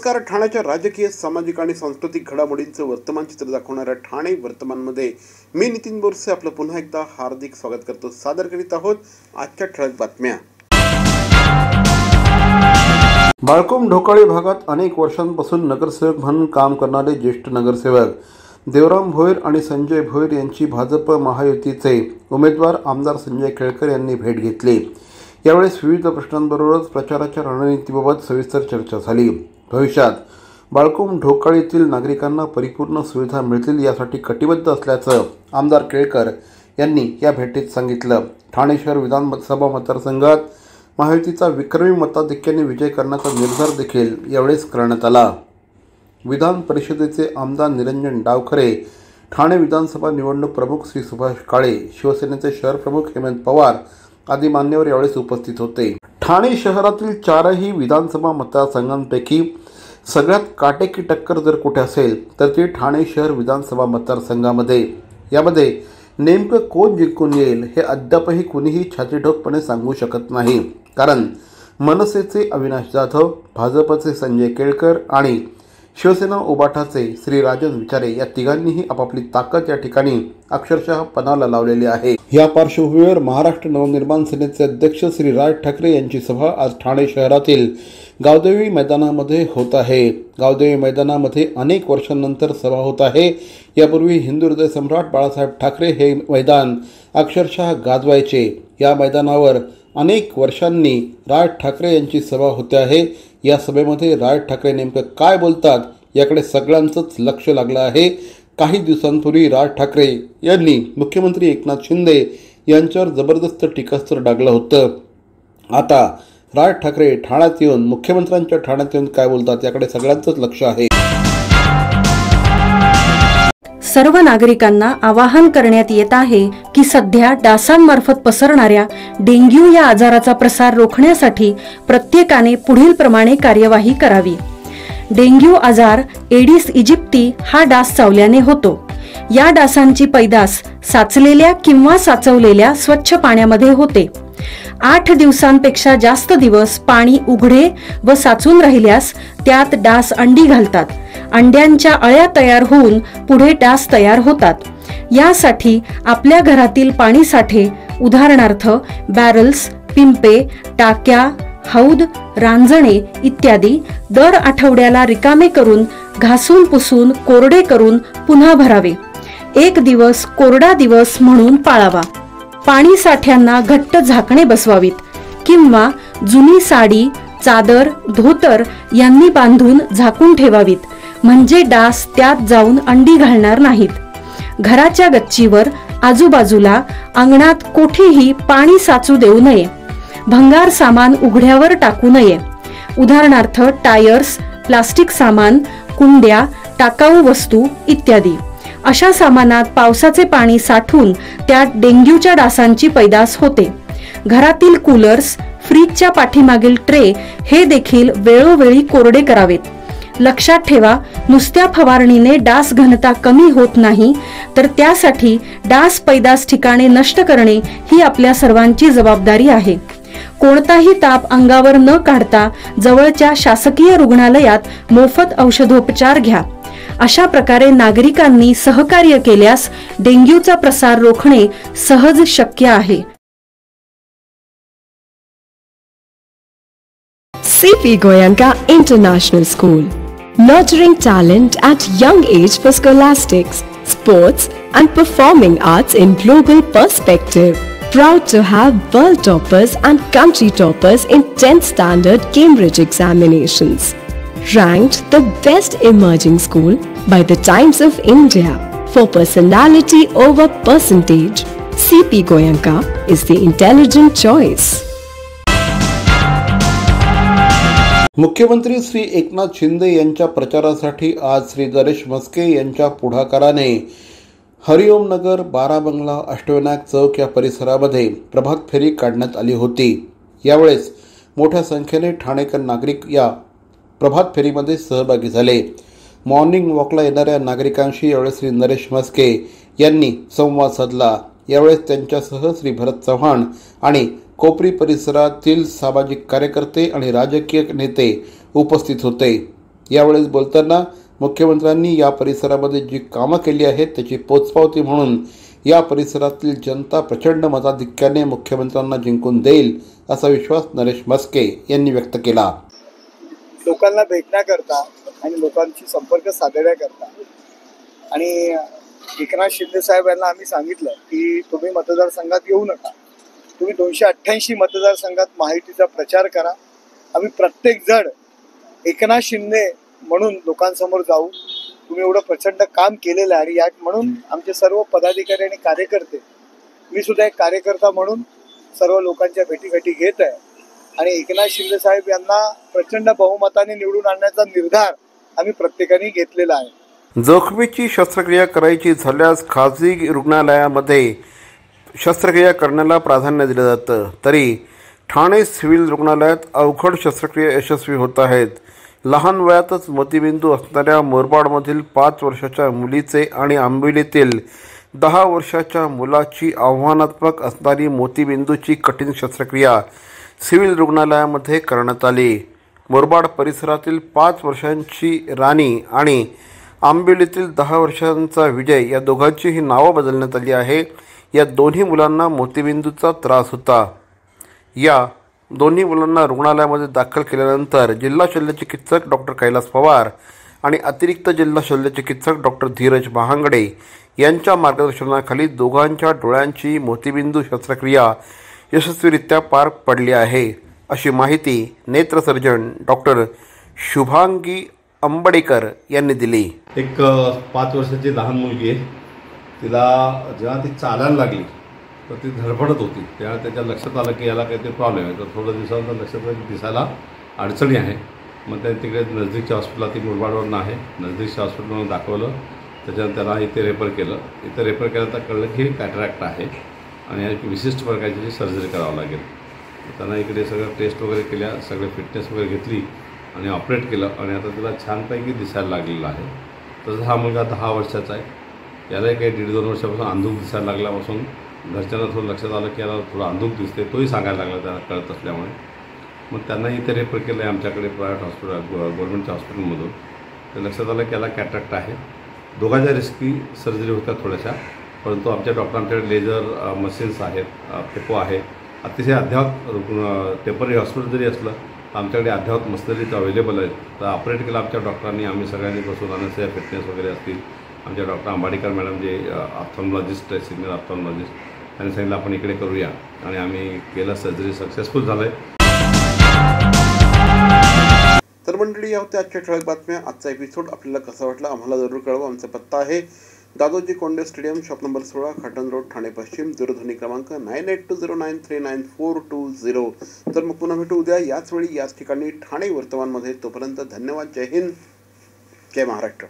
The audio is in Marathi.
नमस्कार. ठाण्याच्या राजकीय, सामाजिक आणि सांस्कृतिक घडामोडींचं वर्तमान चित्र दाखवणाऱ्या ठाणे वर्तमानमध्ये मी नितीन बोरसे आपलं पुन्हा एकदा हार्दिक स्वागत करतो. सादर करीत आहोत आजच्या ठळक बातम्या. बाळकोम ढोकाळे भागात अनेक वर्षांपासून नगरसेवक म्हणून काम करणारे ज्येष्ठ नगरसेवक देवराम भोयर आणि संजय भोयर यांची भाजप महायुतीचे उमेदवार आमदार संजय केळकर यांनी भेट घेतली. यावेळेस विविध प्रश्नांबरोबरच प्रचाराच्या रणनीतीबाबत सविस्तर चर्चा झाली. भविष्यात बाळकोम ढोकाळीतील नागरिकांना परिपूर्ण सुविधा मिळतील यासाठी कटिबद्ध असल्याचं आमदार केळकर यांनी या भेटीत सांगितलं. ठाणे शहर विधानसभा मतदारसंघात महायुतीचा विक्रमी मताधिक्याने विजय करण्याचा निर्धार देखील यावेळेस करण्यात आला. विधान परिषदेचे आमदार निरंजन डावखरे, ठाणे विधानसभा निवडणूक प्रमुख श्री सुभाष काळे, शिवसेनेचे शहर प्रमुख हेमंत पवार आदी मान्यवर यावेळेस उपस्थित होते. ठाणे शहरातील 4ही विधानसभा मतदारसंघांपैकी सगळ्यात काटेकी टक्कर जर कुठे असेल तर ती ठाणे शहर विधानसभा मतदारसंघामध्ये. यामध्ये नेमकं कोण जिंकून येईल हे अद्यापही कुणीही छातीठोकपणे सांगू शकत नाही. कारण मनसेचे अविनाश जाधव, भाजपचे संजय केळकर आणि शिवसेना उबाठाचे श्री राजन विचारे या तिघांनीही आपापली ताकद या ठिकाणी अक्षरशः पणाला लावलेली आहे. या पार्श्वभूमीवर महाराष्ट्र नवनिर्माण सेनेचे अध्यक्ष श्री राज ठाकरे यांची सभा आज ठाणे शहरातील गावदेवी मैदानामध्ये होत आहे. गावदेवी मैदानामध्ये अनेक वर्षांनंतर सभा होत आहे. यापूर्वी हिंदू हृदय सम्राट बाळासाहेब ठाकरे हे मैदान अक्षरशः गाजवायचे. या मैदानावर अनेक वर्षांनी राज ठाकरे यांची सभा होते आहे. या सभेमध्ये राज ठाकरे नेमकं काय बोलतात याकडे सगळ्यांचंच लक्ष लागलं आहे. काही दिवसांपूर्वी राज ठाकरे यांनी मुख्यमंत्री एकनाथ शिंदे यांच्यावर जबरदस्त टीकास्त्र डागलं होतं. आता राज ठाकरे ठाण्यात येऊन मुख्यमंत्र्यांच्या ठाण्यात येऊन काय बोलतात याकडे सगळ्यांचंच लक्ष आहे. सर्व नागरिकांना आवाहन करण्यात येत आहे की सध्या डासांमार्फत पसरणाऱ्या डेंग्यू या आजाराचा प्रसार रोखण्यासाठी प्रत्येकाने पुढील प्रमाणे कार्यवाही करावी. डेंग्यू आजार एडिस इजिप्ती हा डास चावल्याने होतो. या डासांची पैदास साचलेल्या किंवा साचवलेल्या स्वच्छ पाण्यामध्ये होते. 8 दिवसांपेक्षा जास्त दिवस पाणी उघडे व साचून राहिल्यास त्यात डास अंडी घालतात. अंड्यांच्या अळ्या तयार होऊन पुढे डास तयार होतात. यासाठी आपल्या घरातील पाणी साठे उदाहरणार्थ बॅरल्स, पिंपे, टाक्या, हौद, रांजणे इत्यादी दर आठवड्याला रिकामे करून घासून पुसून कोरडे करून पुन्हा भरावे. 1 दिवस कोरडा दिवस म्हणून पाळावा. पाणी साठ्यांना घट्ट झाकणे बसवावीत किंवा जुनी साडी, चादर, धोतर यांनी बांधून झाकून ठेवावीत. म्हणजे डास त्यात जाऊन अंडी घालणार नाहीत. घराच्या गच्चीवर, आजूबाजूला, अंगणात कोठेही पाणी साचू देऊ नये. भंगार सामान उघड्यावर टाकू नये. उदाहरणार्थ टायर्स, प्लास्टिक सामान, कुंड्या, टाकाऊ वस्तू इत्यादी. अशा सामानात पावसाचे पाणी साठून त्यात डेंग्यूच्या डासांची पैदास होते. घरातील कूलर्स, फ्रीजच्या पाठीमागील ट्रे हे देखील वेळोवेळी कोरडे करावेत. लक्षात ठेवा, नुसत्या फवारणीने डास घनता कमी होत नाही, तर त्यासाठी डास पैदास ठिकाणे नष्ट करणे ही आपल्या सर्वांची जबाबदारी आहे. कोणताही ताप अंगावर न काढता जवळच्या शासकीय रुग्णालयात मोफत औषधोपचार घ्या. अशा प्रकारे नागरिकांनी सहकार्य केल्यास डेंग्यूचा प्रसार रोखणे सहज शक्य आहे. CP Goenka International School, nurturing talent at young age for scholastics, sports and performing arts in global perspective. Proud to have world toppers and country toppers in 10th standard Cambridge examinations. Ranked the best emerging school by the Times of India for personality over percentage. CP Goenka is the intelligent choice. मुख्यमंत्री श्री एकनाथ शिंदे यांच्या प्रचारासाठी आज श्री नरेश म्हस्के यांच्या पुढाकाराने हरिओम नगर, बारा बंगला, अष्टविनायक चौक या परिसरामध्ये प्रभात फेरी काढण्यात आली होती. यावेळेस मोठ्या संख्येने ठाणेकर नागरिक या प्रभात फेरीमध्ये सहभागी झाले. मॉर्निंग वॉकला येणाऱ्या नागरिकांशी यावेळेस श्री नरेश म्हस्के यांनी संवाद साधला. यावेळेस त्यांच्यासह श्री भरत चव्हाण आणि कोपरी परिसरातील सामाजिक कार्यकर्ते आणि राजकीय नेते उपस्थित होते. यावेळेस बोलताना मुख्यमंत्र्यांनी या परिसरामध्ये जी कामं केली आहेत त्याची पोचपावती म्हणून या परिसरातील जनता प्रचंड मताधिक्याने मुख्यमंत्र्यांना जिंकून देईल असा विश्वास नरेश म्हस्के यांनी व्यक्त केला. लोकांना भेटण्याकरता आणि लोकांशी संपर्क साधण्याकरता आणि एकनाथ शिंदे साहेब यांना आम्ही सांगितलं की तुम्ही मतदारसंघात येऊ नका, तुम्ही 288 मतदारसंघात महायुतीचा प्रचार करा. आम्ही प्रत्येक जण एकनाथ शिंदे म्हणून लोकांसमोर जाऊ. तुम्ही एवढं प्रचंड काम केलेलं आहे आणि या म्हणून आमचे सर्व पदाधिकारी आणि कार्यकर्ते, मी सुद्धा एक कार्यकर्ता म्हणून सर्व लोकांच्या भेटीगाठी घेत आहे आणि एकनाथ शिंदे साहेब यांना प्रचंड बहुमताने निवडून आणण्याचा निर्धार आम्ही प्रत्येकाने घेतलेला आहे. जखमीची शस्त्रक्रिया करायची झाल्यास खाजगी रुग्णालयामध्ये शस्त्रक्रिया करण्याला प्राधान्य दिलं जातं, तरी ठाणे सिव्हिल रुग्णालयात अवघड शस्त्रक्रिया यशस्वी होत आहेत. लहान वयातच मोतीबिंदू असणाऱ्या मोरबाडमधील 5 वर्षाच्या मुलीचे आणि आंबिवलीतील 10 वर्षाच्या मुलाची आव्हानात्मक असणारी मोतीबिंदूची कठीण शस्त्रक्रिया सिव्हिल रुग्णालयामध्ये करण्यात आली. मोरबाड परिसरातील 5 वर्षांची राणी आणि आंबिवलीतील 10 वर्षांचा विजय या दोघांचीही नावं बदलण्यात आली आहे. या दोन्ही मुलांना मोतीबिंदूचा त्रास होता. या दोन्ही मुलांना रुग्णालयामध्ये दाखल केल्यानंतर जिल्हा शल्यचिकित्सक डॉक्टर कैलास पवार आणि अतिरिक्त जिल्हा शल्यचिकित्सक डॉक्टर धीरज महांगडे यांच्या मार्गदर्शनाखाली दोघांच्या डोळ्यांची मोतीबिंदू शस्त्रक्रिया यशस्वीरित्या पार पडली आहे, अशी माहिती नेत्रसर्जन डॉक्टर शुभांगी अंबडेकर यांनी दिली. एक 5 वर्षाची लहान मुलगी आहे. तिला जेव्हा ती चालायला लागली तर ती धडपडत होती. तेव्हा त्याच्या लक्षात आलं की याला काहीतरी प्रॉब्लेम आहे. तर थोड्या दिवसानंतर लक्षात आलं की दिसायला अडचणी आहे. मग त्या तिकडे नजदीकच्या हॉस्पिटलला, ती मुरबाडवरून आहे, नजदीकच्या हॉस्पिटलमध्ये दाखवलं. त्याच्यानंतर त्याला इथे रेफर केलं. इथे रेफर केलं तर कळलं की कॅटरॅक्ट आहे आणि एक विशिष्ट प्रकारची सर्जरी करावं लागेल. त्यांना इकडे सगळं टेस्ट वगैरे केल्या, सगळे फिटनेस वगैरे घेतली आणि ऑपरेट केलं आणि आता तिला छानपैकी दिसायला लागलेलं आहे. तसं हा मुलगा 10 वर्षाचा आहे. यालाही काही 1.5-2 वर्षापासून अंधुक दिसायला लागल्यापासून घरच्यांना थोडं लक्षात आलं की याला थोडं अंधुक दिसते. तोही सांगायला लागला त्याला कळत असल्यामुळे. मग त्यांना इथे रेफर केलं आहे आमच्याकडे प्रायव्हेट हॉस्पिटल, गव्हर्नमेंटच्या हॉस्पिटलमधून. ते लक्षात आलं की याला कॅटरॅक्ट आहे. दोघांच्या रिस्की सर्जरी होत्या थोड्याशा, परंतु आमच्या डॉक्टरांच्याकडे लेझर मशीन्स आहेत, फेको आहे. अतिशय अद्ययावत टेम्पररी हॉस्पिटल जरी असलं तर आमच्याकडे अद्ययावत मशिनरीज अवेलेबल आहेत. तर ऑपरेट केलं आमच्या डॉक्टरांनी. आम्ही सगळ्यांनी बसून आणण्याचे फिटनेस वगैरे असतील. आमच्या डॉक्टर अंबाडीकर मॅडम जे ऑप्थॉल्मॉलॉजिस्ट आहे, सिनियर ऑप्थॉल्मॉलॉजिस्ट, त्यांनी सांगितलं आपण इकडे करूया आणि आम्ही केलं. सर्जरी सक्सेसफुल झालं आहे. तर मंडळी, या होत्या आजच्या ठळक बातम्या. आजचा एपिसोड आपल्याला कसा वाटला आम्हाला जरूर कळवा. आमचा पत्ता आहे Dadoji Konde stadium, shop number 16, Khatan road, Thane पश्चिम. दूरध्वनी क्रमांक 9820939420. तर मग पुन्हा भेटू उद्या याच वेळी याच ठिकाणी ठाणे वर्तमानमध्ये. तोपर्यंत धन्यवाद. जय हिंद, जय महाराष्ट्र.